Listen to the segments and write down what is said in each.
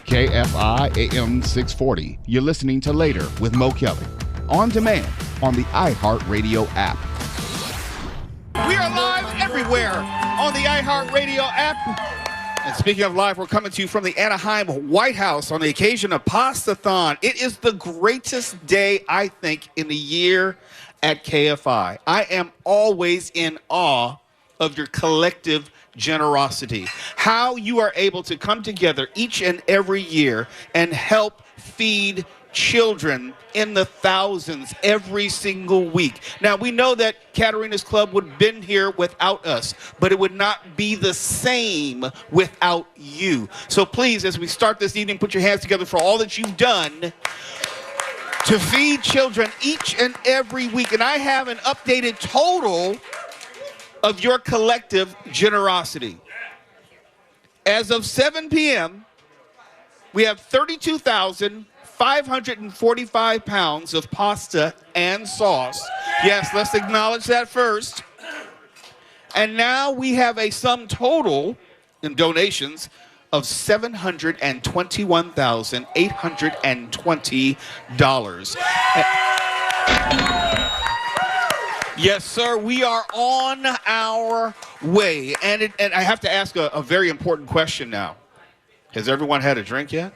KFI AM 640. You're listening to Later with Mo Kelly. On demand on the iHeartRadio app. We are live everywhere on the iHeartRadio app. And speaking of live, we're coming to you from the Anaheim White House on the occasion of Pastathon. It is the greatest day, I think, in the year at KFI. I am always in awe of your collective generosity. How you are able to come together each and every year and help feed children in the thousands every single week. Now, we know that Katarina's Club would have been here without us, but it would not be the same without you. So please, as we start this evening, put your hands together for all that you've done to feed children each and every week. And I have an updated total of your collective generosity. As of 7 p.m., we have 32,545 pounds of pasta and sauce. Yes, let's acknowledge that first. And now we have a sum total in donations of $721,820. Yes, sir, we are on our way. And I have to ask a very important question now. Has everyone had a drink yet?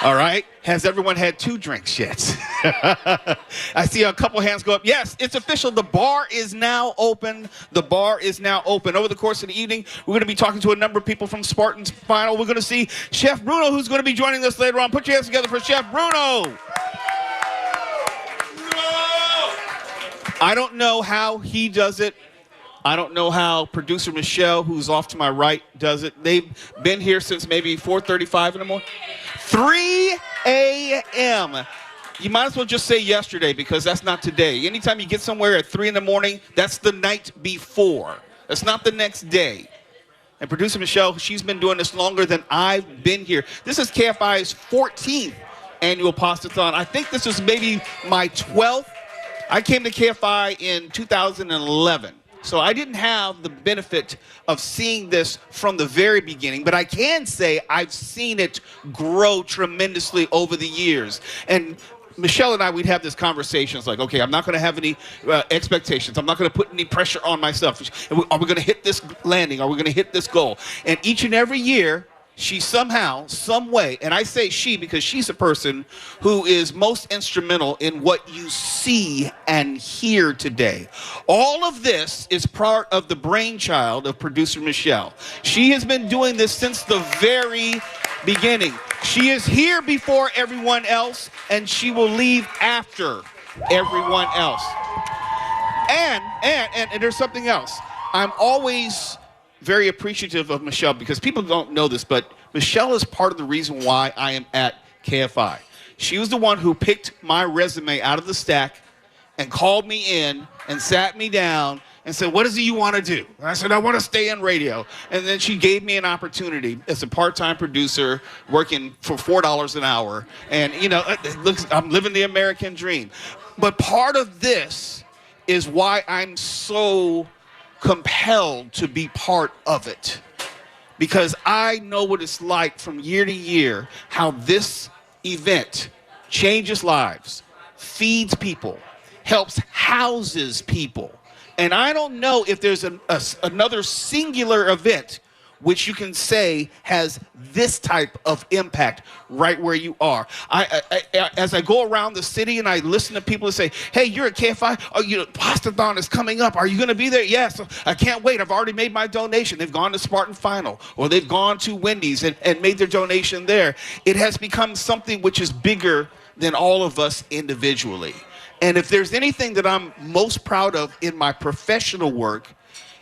All right. Has everyone had 2 drinks yet? I see a couple hands go up. Yes, it's official. The bar is now open. The bar is now open. Over the course of the evening, we're going to be talking to a number of people from Spartan's Final. We're going to see Chef Bruno, who's going to be joining us later on. Put your hands together for Chef Bruno. I don't know how he does it. I don't know how producer Michelle, who's off to my right, does it. They've been here since maybe 4:35 in the morning. 3 a.m. You might as well just say yesterday, because that's not today. Anytime you get somewhere at 3 in the morning, that's the night before. That's not the next day. And producer Michelle, she's been doing this longer than I've been here. This is KFI's 14th annual Pastathon. I think this is maybe my 12th. I came to KFI in 2011, so I didn't have the benefit of seeing this from the very beginning, but I can say I've seen it grow tremendously over the years. And Michelle and I, we'd have this conversation. It's like, okay, I'm not going to have any expectations. I'm not going to put any pressure on myself. Are we going to hit this landing? Are we going to hit this goal? And each and every year, she somehow, some way, and I say she because she's a person who is most instrumental in what you see and hear today. All of this is part of the brainchild of producer Michelle. She has been doing this since the very beginning. She is here before everyone else, and she will leave after everyone else. And there's something else. I'm always very appreciative of Michelle, because people don't know this, but Michelle is part of the reason why I am at KFI. She was the one who picked my resume out of the stack and called me in and sat me down and said, what is it you want to do? And I said, I want to stay in radio. And then she gave me an opportunity as a part-time producer working for $4 an hour. And, you know, I'm living the American dream. But part of this is why I'm so compelled to be part of it, because I know what it's like from year to year, how this event changes lives, feeds people, helps houses people. And I don't know if there's another singular event which you can say has this type of impact right where you are. As I go around the city and I listen to people say, hey, you're at KFI, oh, you know, Pastathon is coming up. Are you going to be there? Yes, I can't wait. I've already made my donation. They've gone to Spartan Final, or they've gone to Wendy's and made their donation there. It has become something which is bigger than all of us individually. And if there's anything that I'm most proud of in my professional work,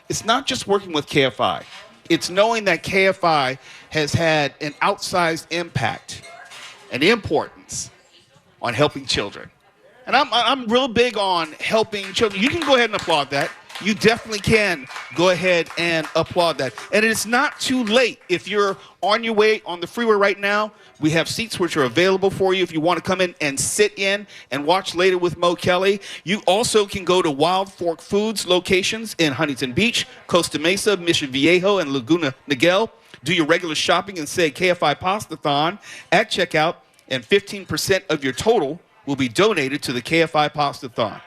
it's not just working with KFI. It's knowing that KFI has had an outsized impact and importance on helping children. And I'm real big on helping children. You can go ahead and applaud that. You definitely can go ahead and applaud that. And it's not too late. If you're on your way on the freeway right now, we have seats which are available for you if you want to come in and sit in and watch Later with Mo Kelly. You also can go to Wild Fork Foods locations in Huntington Beach, Costa Mesa, Mission Viejo, and Laguna Niguel. Do your regular shopping and say KFI Pastathon at checkout, and 15% of your total will be donated to the KFI Pastathon.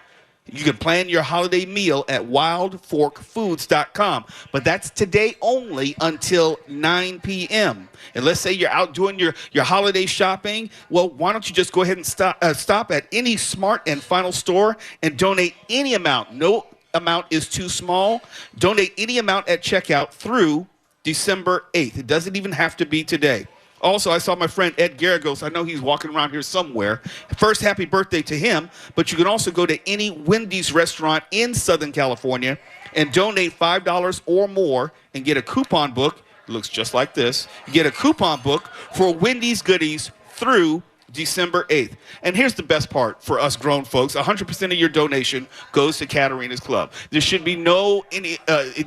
You can plan your holiday meal at wildforkfoods.com, but that's today only until 9 p.m. And let's say you're out doing your holiday shopping. Well, why don't you just go ahead and stop at any Smart and Final store and donate any amount. No amount is too small. Donate any amount at checkout through December 8th. It doesn't even have to be today. Also, I saw my friend Ed Garagos. I know he's walking around here somewhere. First, happy birthday to him. But you can also go to any Wendy's restaurant in Southern California and donate $5 or more and get a coupon book. It looks just like this. You get a coupon book for Wendy's goodies through December 8th. And here's the best part for us grown folks. 100% of your donation goes to Katarina's Club. There should be no any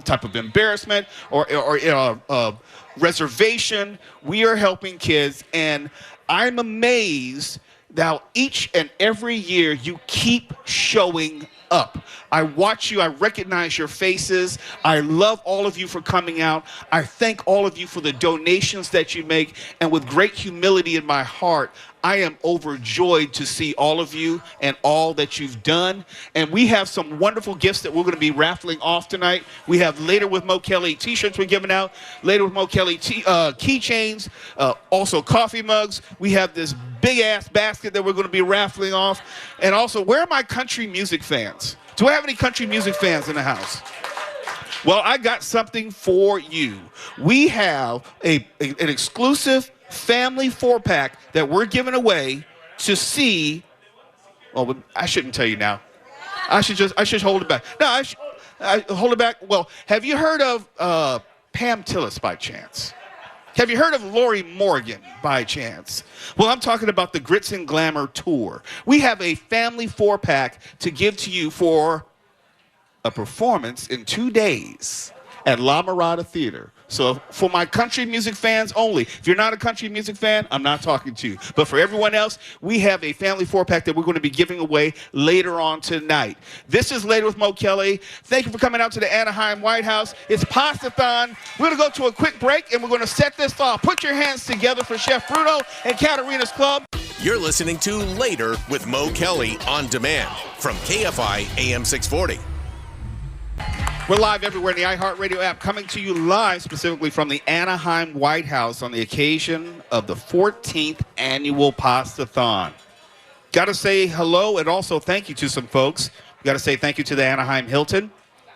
type of embarrassment or reservation. We are helping kids, and I'm amazed that each and every year you keep showing up. I watch you. I recognize your faces. I love all of you for coming out. I thank all of you for the donations that you make, and with great humility in my heart, I am overjoyed to see all of you and all that you've done. And we have some wonderful gifts that we're going to be raffling off tonight. We have Later with Mo Kelly t-shirts we're giving out, Later with Mo Kelly keychains, also coffee mugs. We have this big-ass basket that we're going to be raffling off. And also, where are my country music fans? Do I have any country music fans in the house? Well, I got something for you. We have an exclusive family 4-pack that we're giving away to see. Well, I shouldn't tell you now. I should hold it back. No, I hold it back. Well, have you heard of Pam Tillis by chance? Have you heard of Lori Morgan by chance? Well, I'm talking about the Grits and Glamour Tour. We have a family 4-pack to give to you for a performance in 2 days at La Mirada Theater. So for my country music fans only, if you're not a country music fan, I'm not talking to you. But for everyone else, we have a family 4-pack that we're going to be giving away later on tonight. This is Later with Mo Kelly. Thank you for coming out to the Anaheim White House. It's Pastathon. We're going to go to a quick break, and we're going to set this off. Put your hands together for Chef Bruno and Katarina's Club. You're listening to Later with Mo Kelly on demand from KFI AM 640. We're live everywhere in the iHeartRadio app, coming to you live specifically from the Anaheim White House on the occasion of the 14th annual Pastathon. Got to say hello and also thank you to some folks. Got to say thank you to the Anaheim Hilton.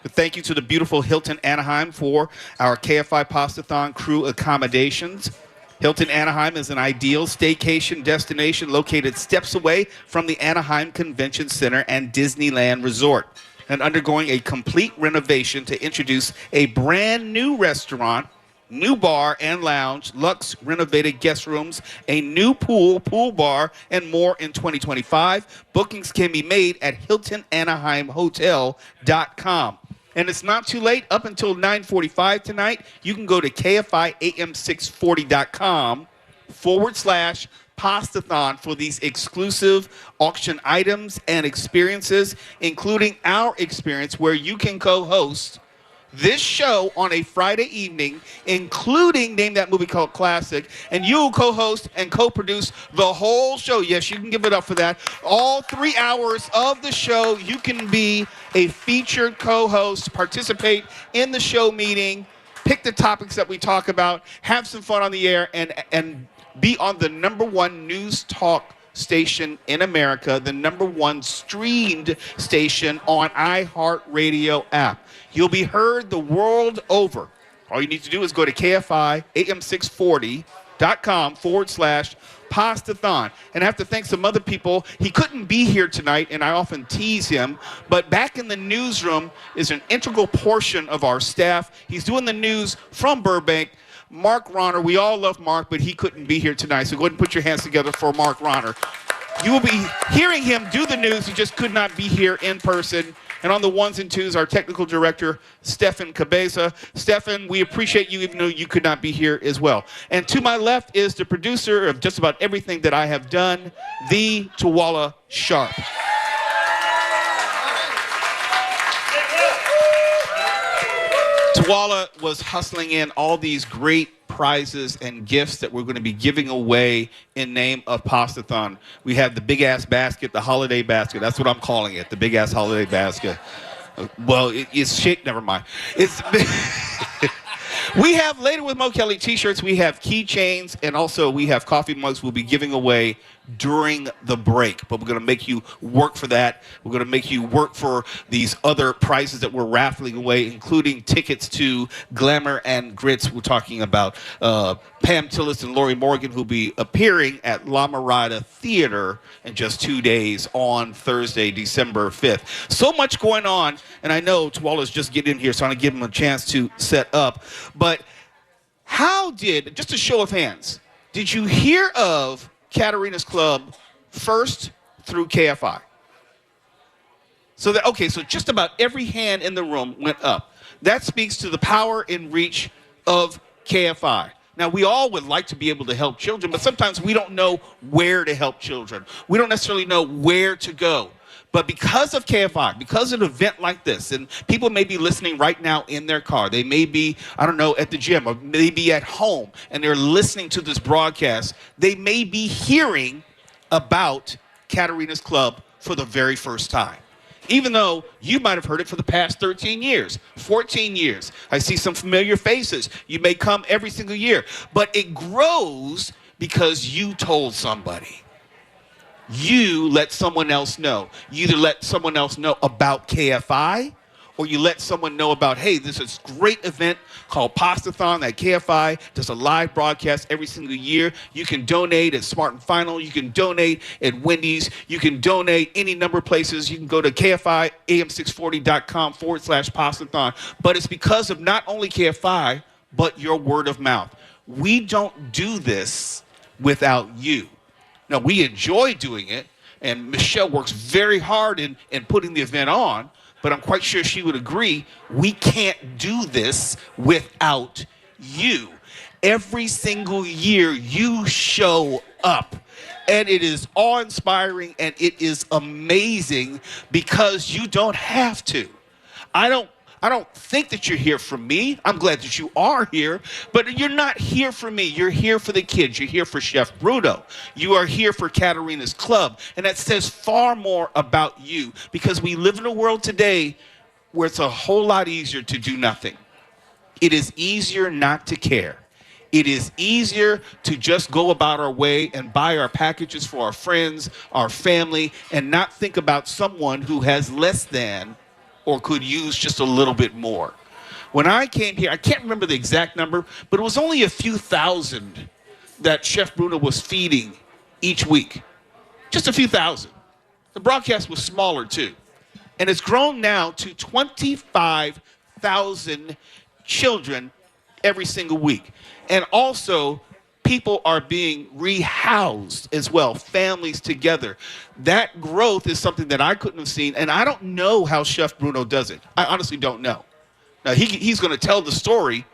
Thank you to the beautiful Hilton Anaheim for our KFI Pastathon crew accommodations. Hilton Anaheim is an ideal staycation destination located steps away from the Anaheim Convention Center and Disneyland Resort, and undergoing a complete renovation to introduce a brand new restaurant, new bar and lounge, luxe renovated guest rooms, a new pool bar, and more in 2025. Bookings can be made at HiltonAnaheimHotel.com. And it's not too late. Up until 9:45 tonight, you can go to KFIAM640.com/Pastathon for these exclusive auction items and experiences, including our experience where you can co-host this show on a Friday evening, including Name That Movie Called Classic, and you will co-host and co-produce the whole show. Yes, you can give it up for that. All 3 hours of the show, you can be a featured co-host, participate in the show meeting, pick the topics that we talk about, have some fun on the air, and be on the #1 news talk station in America, the #1 streamed station on iHeartRadio app. You'll be heard the world over. All you need to do is go to KFIAM640.com/Pastathon. And I have to thank some other people. He couldn't be here tonight, and I often tease him, but back in the newsroom is an integral portion of our staff. He's doing the news from Burbank. Mark Ronner, we all love Mark, but he couldn't be here tonight, so go ahead and put your hands together for Mark Ronner. You will be hearing him do the news. He just could not be here in person. And on the ones and twos, our technical director, Stefan Cabeza. Stefan, we appreciate you, even though you could not be here as well. And to my left is the producer of just about everything that I have done, the Tawala Sharp. Tawala was hustling in all these great prizes and gifts that we're going to be giving away in name of Pastathon. We have the big-ass basket, the holiday basket. That's what I'm calling it, the big-ass holiday basket. Well, it's shaped, never mind. It's We have Later with Mo Kelly t-shirts, we have keychains, and also we have coffee mugs we'll be giving away during the break. But we're going to make you work for that. We're going to make you work for these other prizes that we're raffling away, including tickets to Glamour and Grits. We're talking about Pam Tillis and Lori Morgan, who'll be appearing at La Mirada Theater in just 2 days on Thursday, December 5th. So much going on, and I know Tuala's just getting in here, so I'm going to give him a chance to set up. But how did, just a show of hands, did you hear of Katarina's Club first through KFI? So just about every hand in the room went up. That speaks to the power and reach of KFI. Now, we all would like to be able to help children, but sometimes we don't know where to help children. We don't necessarily know where to go. But because of KFI, because of an event like this, and people may be listening right now in their car, they may be, I don't know, at the gym, or maybe at home, and they're listening to this broadcast, they may be hearing about Katarina's Club for the very first time. Even though you might have heard it for the past 13 years, 14 years. I see some familiar faces. You may come every single year. But it grows because you told somebody. You let someone else know. You either let someone else know about KFI, or you let someone know about, hey, this is a great event called Pastathon at KFI. Does a live broadcast every single year. You can donate at Smart and Final. You can donate at Wendy's. You can donate any number of places. You can go to KFIam640.com/Pastathon. But it's because of not only KFI, but your word of mouth. We don't do this without you. Now, we enjoy doing it, and Michelle works very hard in putting the event on, but I'm quite sure she would agree, we can't do this without you. Every single year, you show up, and it is awe-inspiring, and it is amazing because you don't have to. I don't think that you're here for me. I'm glad that you are here, but you're not here for me. You're here for the kids. You're here for Chef Bruno. You are here for Katarina's Club, and that says far more about you because we live in a world today where it's a whole lot easier to do nothing. It is easier not to care. It is easier to just go about our way and buy our packages for our friends, our family, and not think about someone who has less than or could use just a little bit more. When I came here, I can't remember the exact number, but it was only a few thousand that Chef Bruno was feeding each week. Just a few thousand. The broadcast was smaller too. And it's grown now to 25,000 children every single week. And also, people are being rehoused as well, families together. That growth is something that I couldn't have seen, and I don't know how Chef Bruno does it. I honestly don't know. Now, he's going to tell the story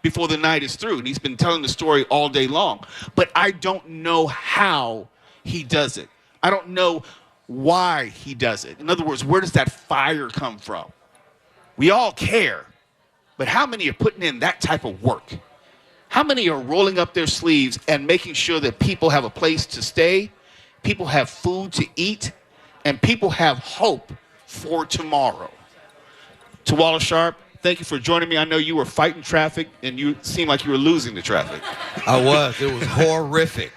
before the night is through, and he's been telling the story all day long. But I don't know how he does it. I don't know why he does it. In other words, where does that fire come from? We all care, but how many are putting in that type of work? How many are rolling up their sleeves and making sure that people have a place to stay, people have food to eat, and people have hope for tomorrow? Tuala Sharp, thank you for joining me. I know you were fighting traffic, and you seemed like you were losing the traffic. I was. It was horrific.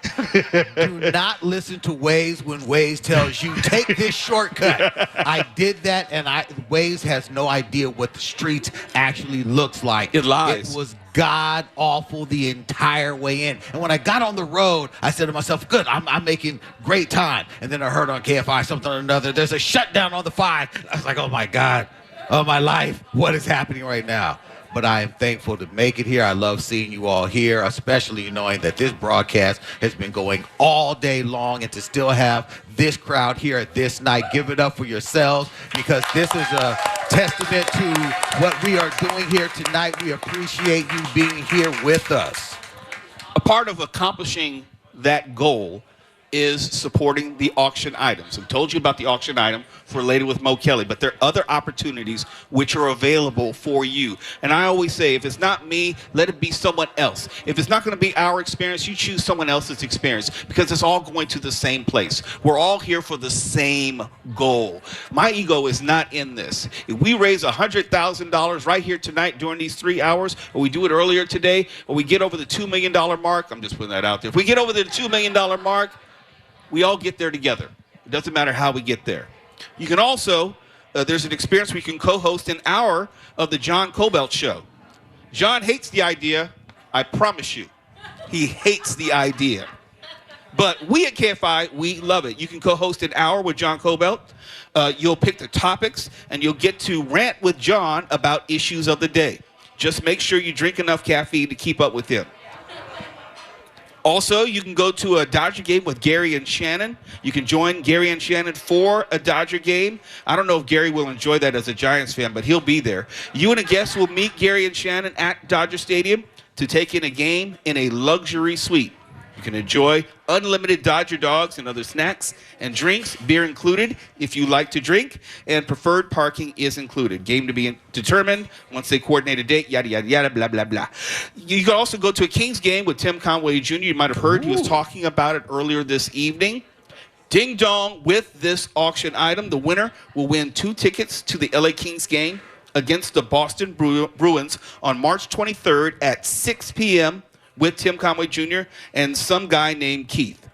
Do not listen to Waze when Waze tells you, take this shortcut. I did that, and Waze has no idea what the streets actually looks like. It lies. It was god-awful the entire way in. And when I got on the road, I said to myself, good, I'm making great time. And then I heard on KFI something or another, there's a shutdown on the 5. I was like, oh, my God. Oh, my life, what is happening right now? But I am thankful to make it here. I love seeing you all here, especially knowing that this broadcast has been going all day long, and to still have this crowd here at this night. Give it up for yourselves, because this is a testament to what we are doing here tonight. We appreciate you being here with us. A part of accomplishing that goal is supporting the auction items. I told you about the auction item for Later with Mo Kelly, but there are other opportunities which are available for you. And I always say, if it's not me, let it be someone else. If it's not going to be our experience, you choose someone else's experience, because it's all going to the same place. We're all here for the same goal. My ego is not in this. If we raise $100,000 right here tonight during these 3 hours, or we do it earlier today, or we get over the $2 million mark, I'm just putting that out there. If we get over the $2 million mark, we all get there together. It doesn't matter how we get there. You can also, there's an experience where you can co-host an hour of the John Cobelt Show. John hates the idea, I promise you. He hates the idea. But we at KFI, we love it. You can co-host an hour with John Cobelt. You'll pick the topics, and you'll get to rant with John about issues of the day. Just make sure you drink enough caffeine to keep up with him. Also, you can go to a Dodger game with Gary and Shannon. You can join Gary and Shannon for a Dodger game. I don't know if Gary will enjoy that as a Giants fan, but he'll be there. You and a guest will meet Gary and Shannon at Dodger Stadium to take in a game in a luxury suite. You can enjoy unlimited Dodger dogs and other snacks and drinks, beer included if you like to drink, and preferred parking is included. Game to be determined once they coordinate a date, yada, yada, yada, blah, blah, blah. You can also go to a Kings game with Tim Conway Jr. You might have heard he was talking about it earlier this evening. Ding dong, with this auction item, the winner will win 2 tickets to the LA Kings game against the Boston Bruins on March 23rd at 6 p.m. with Tim Conway Jr. and some guy named Keith.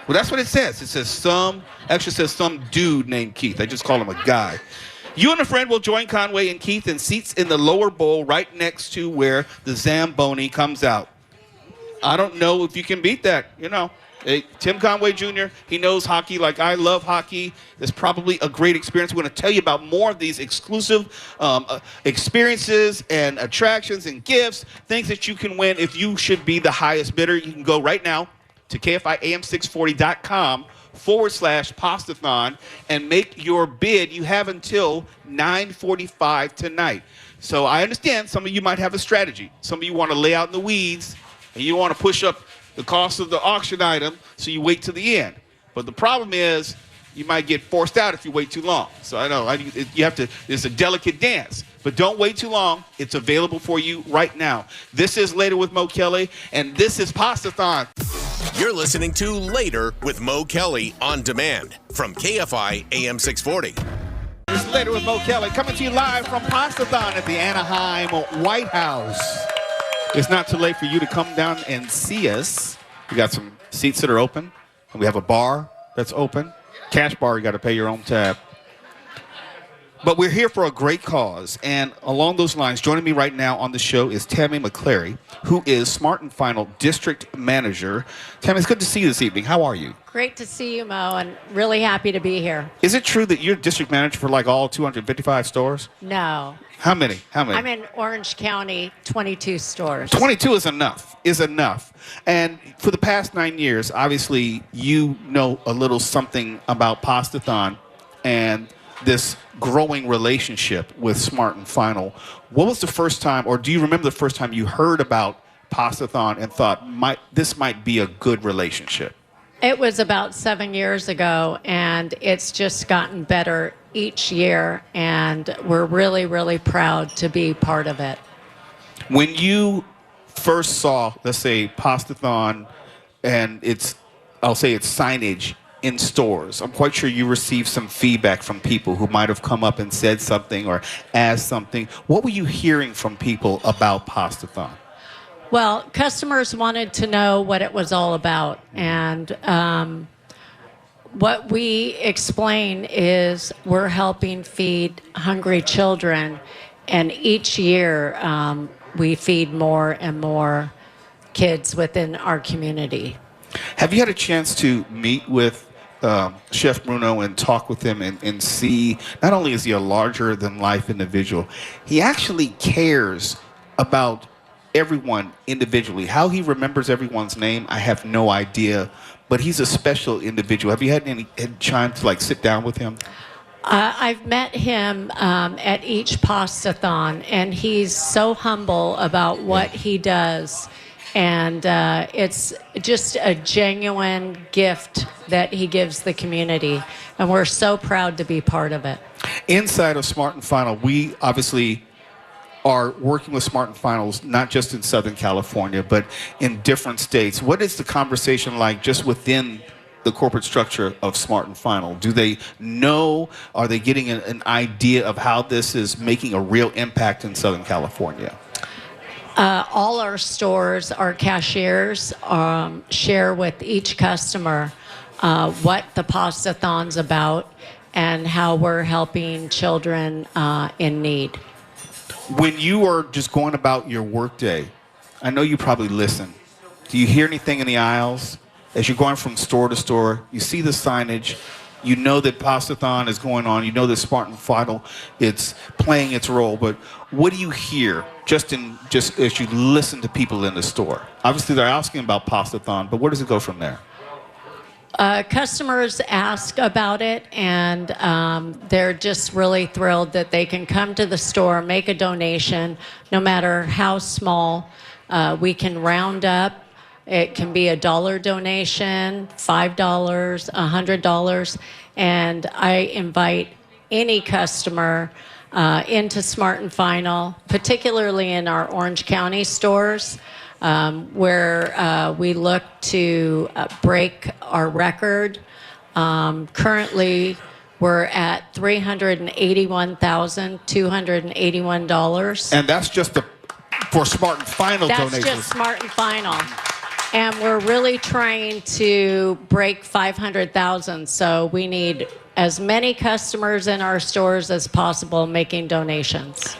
Well, that's what it says. It says some dude named Keith. I just call him a guy. You and a friend will join Conway and Keith in seats in the lower bowl right next to where the Zamboni comes out. I don't know if you can beat that, you know. Hey, Tim Conway Jr., he knows hockey like I love hockey. It's probably a great experience. We're going to tell you about more of these exclusive experiences and attractions and gifts, things that you can win if you should be the highest bidder. You can go right now to KFIAM640.com/Pastathon and make your bid. You have until 9:45 tonight. So I understand some of you might have a strategy. Some of you want to lay out in the weeds and you want to push up the cost of the auction item, so you wait to the end. But the problem is, you might get forced out if you wait too long. So I know you have to. It's a delicate dance, but don't wait too long. It's available for you right now. This is Later with Mo Kelly, and this is Pastathon. You're listening to Later with Mo Kelly on demand from KFI AM 640. This is Later with Mo Kelly, coming to you live from Pastathon at the Anaheim White House. It's not too late for you to come down and see us. We got some seats that are open, and we have a bar that's open. Cash bar, you got to pay your own tab. But we're here for a great cause, and along those lines, joining me right now on the show is Tammy McClary, who is Smart and Final District Manager. Tammy, it's good to see you this evening. How are you? Great to see you, Mo, and really happy to be here. Is it true that you're district manager for like all 255 stores? No. How many? I'm in Orange County, 22 stores. 22 is enough. And for the past 9 years, obviously, you know a little something about Pastathon and this growing relationship with Smart and Final. What was the first time, or do you remember the first time you heard about Pastathon and thought, this might be a good relationship? It was about 7 years ago, and it's just gotten better each year, and we're really, really proud to be part of it. When you first saw, let's say, Pastathon and I'll say its signage in stores, I'm quite sure you received some feedback from people who might have come up and said something or asked something. What were you hearing from people about Pastathon? Well, customers wanted to know what it was all about, and what we explain is we're helping feed hungry children, and each year we feed more and more kids within our community. Have you had a chance to meet with Chef Bruno and talk with him and see, not only is he a larger-than-life individual, he actually cares about everyone individually. How he remembers everyone's name, I have no idea, but he's a special individual. Have you had any time to sit down with him? I've met him at each Pastathon, and he's so humble about what he does. And it's just a genuine gift that he gives the community. And we're so proud to be part of it. Inside of Smart and Final, we obviously are working with Smart and Finals, not just in Southern California, but in different states. What is the conversation like just within the corporate structure of Smart and Final? Do they know, are they getting an idea of how this is making a real impact in Southern California? All our stores, our cashiers share with each customer what the Pastathon's about and how we're helping children in need. When you are just going about your workday, I know you probably listen. Do you hear anything in the aisles? As you're going from store to store, you see the signage, you know that Pastathon is going on, you know that Smart and Final, it's playing its role, but what do you hear just as you listen to people in the store? Obviously they're asking about Pastathon, but where does it go from there? Customers ask about it, and they're just really thrilled that they can come to the store, make a donation, no matter how small. We can round up. It can be $1 donation, $5, $100, and I invite any customer into Smart and Final, particularly in our Orange County stores, where we look to break our record. Currently, we're at $381,281. And that's just for Smart and Final donations. That's just Smart and Final. And we're really trying to break 500,000. So we need as many customers in our stores as possible making donations.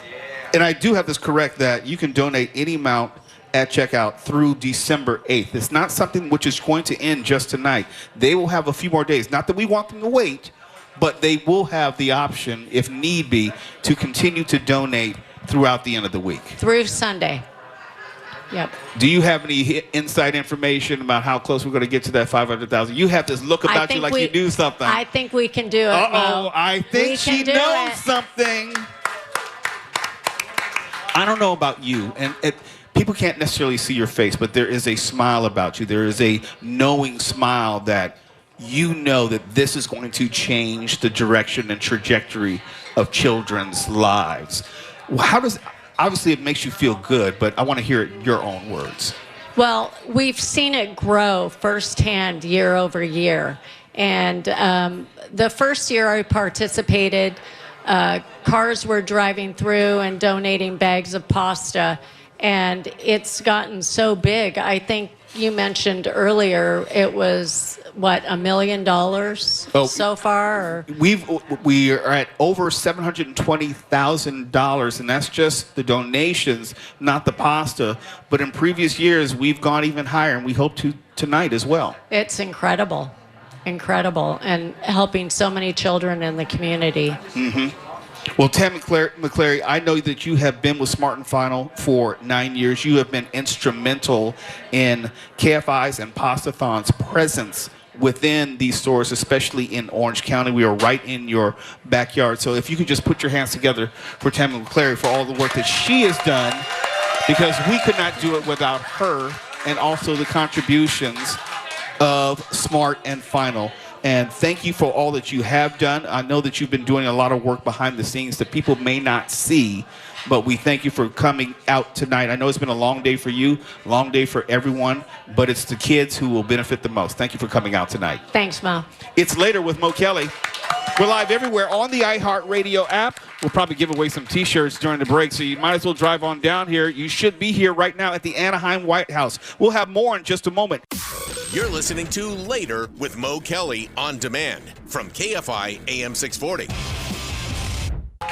And I do have this correct that you can donate any amount at checkout through December 8th. It's not something which is going to end just tonight. They will have a few more days. Not that we want them to wait, but they will have the option, if need be, to continue to donate throughout the end of the week. Through Sunday. Yep. Do you have any inside information about how close we're going to get to that 500,000? You have this look about you like you knew something. I think we can do it. Uh-oh, I think she knows something. I don't know about you, and people can't necessarily see your face, but there is a smile about you. There is a knowing smile that you know that this is going to change the direction and trajectory of children's lives. How does... Obviously, it makes you feel good, but I want to hear it in your own words. Well, we've seen it grow firsthand year over year. And the first year I participated, cars were driving through and donating bags of pasta. And it's gotten so big. I think you mentioned earlier it was, what, $1 million so far? Or? We are at over $720,000, and that's just the donations, not the pasta. But in previous years, we've gone even higher, and we hope to tonight as well. It's incredible, and helping so many children in the community. Mm-hmm. Well, Tam McClary, I know that you have been with Smart and Final for 9 years. You have been instrumental in KFI's and Pastathon's presence within these stores, especially in Orange County. We are right in your backyard. So if you could just put your hands together for Tammy McClary for all the work that she has done, because we could not do it without her, and also the contributions of Smart and Final. And thank you for all that you have done. I know that you've been doing a lot of work behind the scenes that people may not see, but we thank you for coming out tonight. I know it's been a long day for you, long day for everyone, but it's the kids who will benefit the most. Thank you for coming out tonight. Thanks, Mo. It's Later with Mo Kelly. We're live everywhere on the iHeartRadio app. We'll probably give away some T-shirts during the break, so you might as well drive on down here. You should be here right now at the Anaheim White House. We'll have more in just a moment. You're listening to Later with Mo Kelly on demand from KFI AM 640.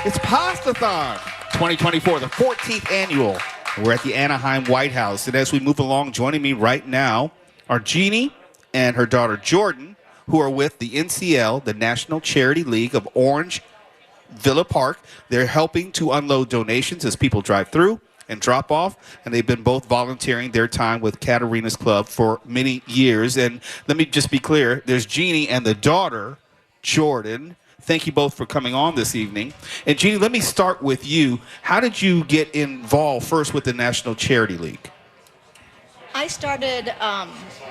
It's Pastathon 2024, the 14th annual. We're at the Anaheim White House. And as we move along, joining me right now are Jeannie and her daughter Jordan, who are with the NCL, the National Charity League of Orange Villa Park. They're helping to unload donations as people drive through and drop off, and they've been both volunteering their time with Katarina's Club for many years. And let me just be clear, there's Jeannie and the daughter, Jordan. Thank you both for coming on this evening. And Jeannie, let me start with you. How did you get involved first with the National Charity League? I started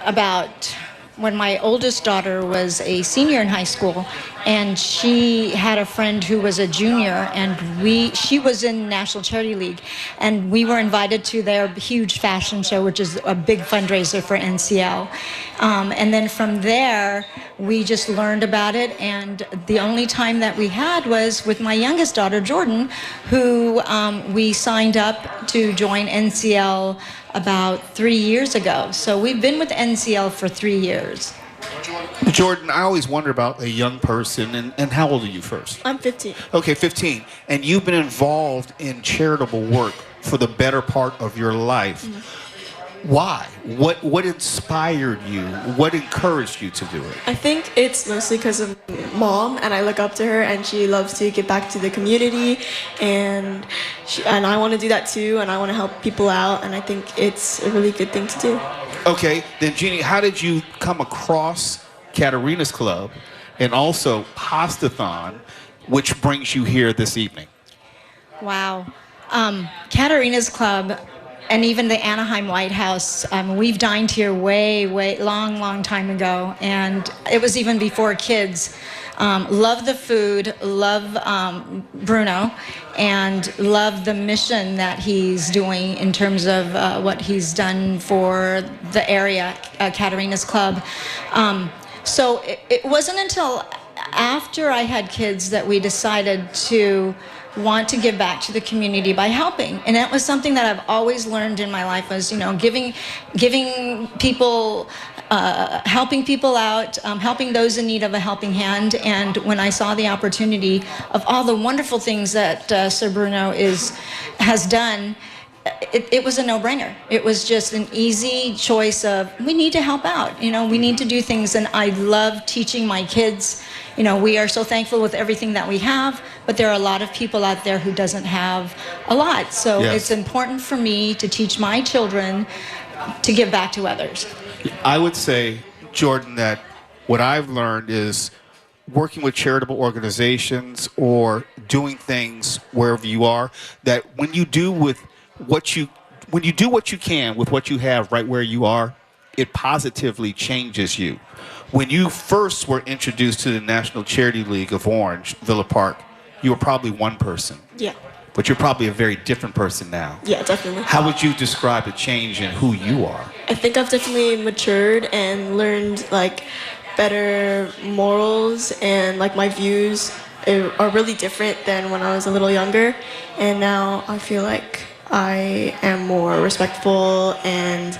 about when my oldest daughter was a senior in high school, and she had a friend who was a junior, and she was in National Charity League, and we were invited to their huge fashion show, which is a big fundraiser for NCL. And then from there, we just learned about it, and the only time that we had was with my youngest daughter, Jordan, who we signed up to join NCL about 3 years ago. So we've been with NCL for 3 years. Jordan, I always wonder about a young person, and how old are you first? I'm 15. Okay, 15. And you've been involved in charitable work for the better part of your life. Why? What inspired you? What encouraged you to do it? I think it's mostly because of Mom, and I look up to her, and she loves to give back to the community, and I want to do that too, and I want to help people out, and I think it's a really good thing to do. Okay, then Jeannie, how did you come across Katarina's Club and also Pastathon, which brings you here this evening? Wow. Katarina's Club and even the Anaheim White House, we've dined here way, long time ago. And it was even before kids. Love the food, love Bruno, and love the mission that he's doing in terms of what he's done for the area, Katarina's Club. So it wasn't until after I had kids that we decided to want to give back to the community by helping. And that was something that I've always learned in my life was, giving people, helping people out, helping those in need of a helping hand. And when I saw the opportunity of all the wonderful things that Sir Bruno has done, it was a no-brainer. It was just an easy choice of, we need to help out. We need to do things. And I love teaching my kids. We are so thankful with everything that we have, but there are a lot of people out there who doesn't have a lot. So Yes. It's important for me to teach my children to give back to others. I would say, Jordan, that what I've learned is working with charitable organizations or doing things wherever you are, that when you do what you can with what you have right where you are, it positively changes you. When you first were introduced to the National Charity League of Orange, Villa Park, you were probably one person. Yeah. But you're probably a very different person now. Yeah, definitely. How would you describe the change in who you are? I think I've definitely matured and learned better morals, and my views are really different than when I was a little younger. And now I feel like I am more respectful and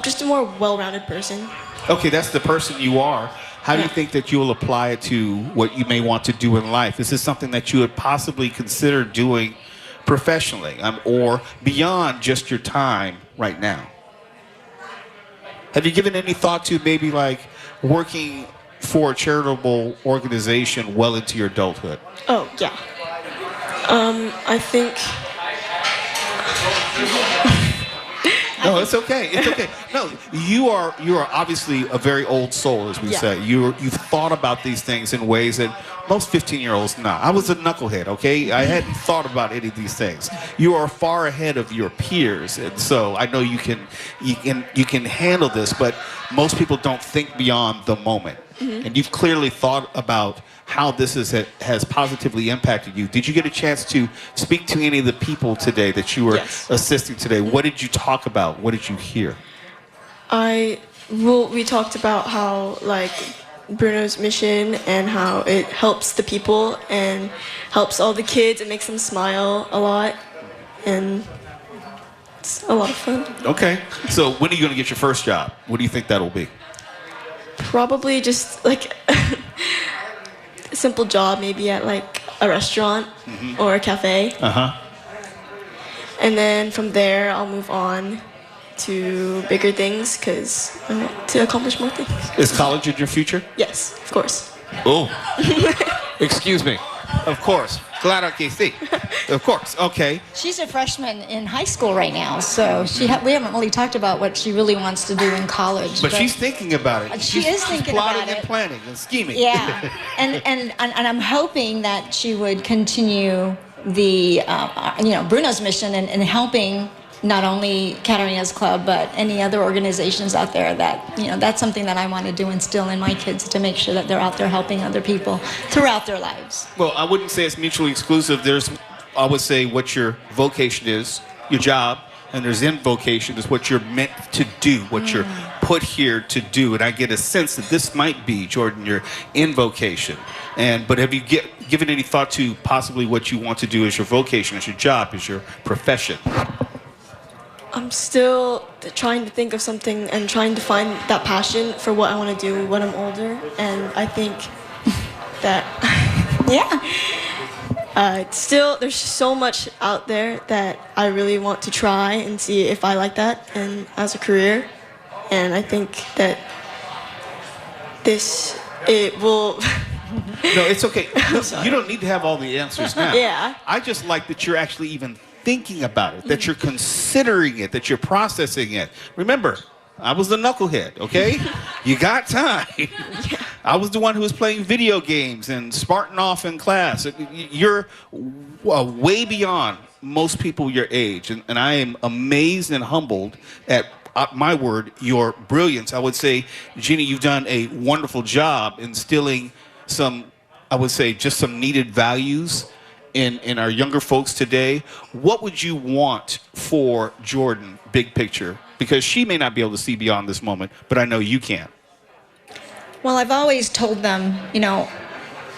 just a more well-rounded person. Okay, that's the person you are. How do you think that you'll apply it to what you may want to do in life? Is this something that you would possibly consider doing professionally, or beyond just your time right now? Have you given any thought to maybe working for a charitable organization well into your adulthood? Oh, yeah. I think... No, it's okay. It's okay. No, you are obviously a very old soul, as we Yeah. say. You've thought about these things in ways that most 15-year-olds not. I was a knucklehead, okay? I hadn't thought about any of these things. You are far ahead of your peers, and so I know you can handle this, but most people don't think beyond the moment. Mm-hmm. And you've clearly thought about how this has positively impacted you. Did you get a chance to speak to any of the people today that you were Yes. assisting today? What did you talk about? What did you hear? We talked about how Bruno's mission and how it helps the people and helps all the kids and makes them smile a lot, and it's a lot of fun. Okay. So when are you going to get your first job? What do you think that'll be? Probably just a simple job, maybe at a restaurant or a cafe. Uh-huh. And then from there, I'll move on to bigger things because I want to accomplish more things. Is college in your future? Yes, of course. Oh. Excuse me. Of course. Claro que sí. Of course. Okay. She's a freshman in high school right now, so we haven't really talked about what she really wants to do in college. But she's thinking about it. She is thinking about plotting it. and planning and scheming. Yeah, and I'm hoping that she would continue the Bruno's mission and helping not only Katarina's Club, but any other organizations out there that, that's something that I want to do, instill in my kids to make sure that they're out there helping other people throughout their lives. Well, I wouldn't say it's mutually exclusive. I would say what your vocation is, your job, and there's invocation is what you're meant to do, what you're put here to do. And I get a sense that this might be, Jordan, your invocation. But have you given any thought to possibly what you want to do as your vocation, as your job, as your profession? I'm still trying to think of something and trying to find that passion for what I want to do when I'm older. And I think that, it's still, there's so much out there that I really want to try and see if I like that and as a career. And I think that it will... No, it's okay. Listen, you don't need to have all the answers now. Yeah. I just like that you're actually even thinking about it, that you're considering it, that you're processing it. Remember, I was the knucklehead, okay? You got time. I was the one who was playing video games and smarting off in class. You're way beyond most people your age, and I am amazed and humbled at my word, your brilliance. I would say, Jeannie, you've done a wonderful job instilling some, I would say, just some needed values in our younger folks today. What would you want for Jordan, big picture? Because she may not be able to see beyond this moment, but I know you can. Well, I've always told them,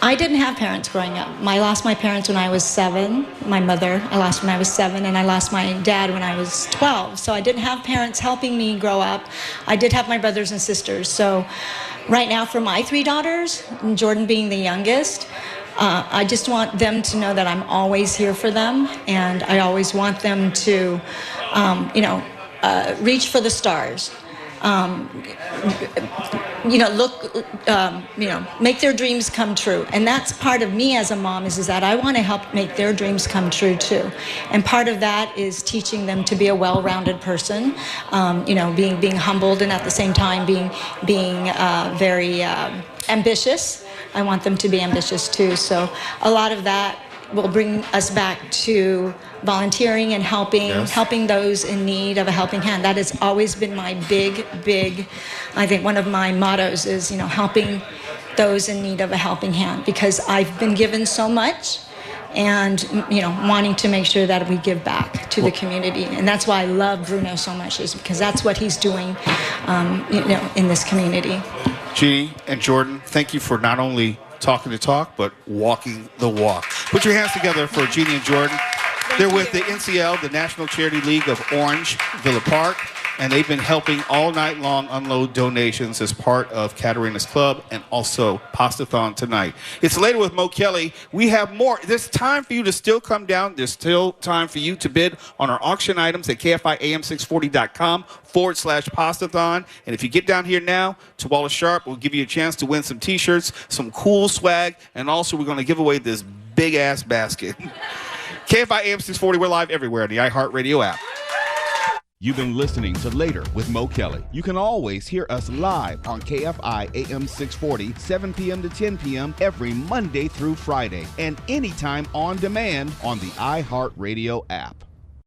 I didn't have parents growing up. I lost my parents when I was 7. My mother I lost when I was 7, and I lost my dad when I was 12. So I didn't have parents helping me grow up. I did have my brothers and sisters. So right now for my 3 daughters, and Jordan being the youngest, I just want them to know that I'm always here for them, and I always want them to, reach for the stars. Make their dreams come true. And that's part of me as a mom is that I want to help make their dreams come true too. And part of that is teaching them to be a well-rounded person, being humbled and at the same time being very ambitious. I want them to be ambitious too. So a lot of that will bring us back to volunteering and helping those in need of a helping hand. That has always been my big, I think one of my mottos is, helping those in need of a helping hand, because I've been given so much and, wanting to make sure that we give back to the community. And that's why I love Bruno so much, is because that's what he's doing, in this community. Jeannie and Jordan, thank you for not only talking the talk, but walking the walk. Put your hands together for Jeannie and Jordan. They're with the NCL, the National Charity League of Orange Villa Park, and they've been helping all night long unload donations as part of Katarina's Club and also Pastathon tonight. It's Later with Mo Kelly. We have more. There's time for you to still come down. There's still time for you to bid on our auction items at KFIAM640.com/Pastathon. And if you get down here now to Wallace Sharp, we'll give you a chance to win some T-shirts, some cool swag, and also we're going to give away this big-ass basket. KFI AM 640, we're live everywhere on the iHeartRadio app. You've been listening to Later with Mo Kelly. You can always hear us live on KFI AM 640, 7 p.m. to 10 p.m. every Monday through Friday, and anytime on demand on the iHeartRadio app.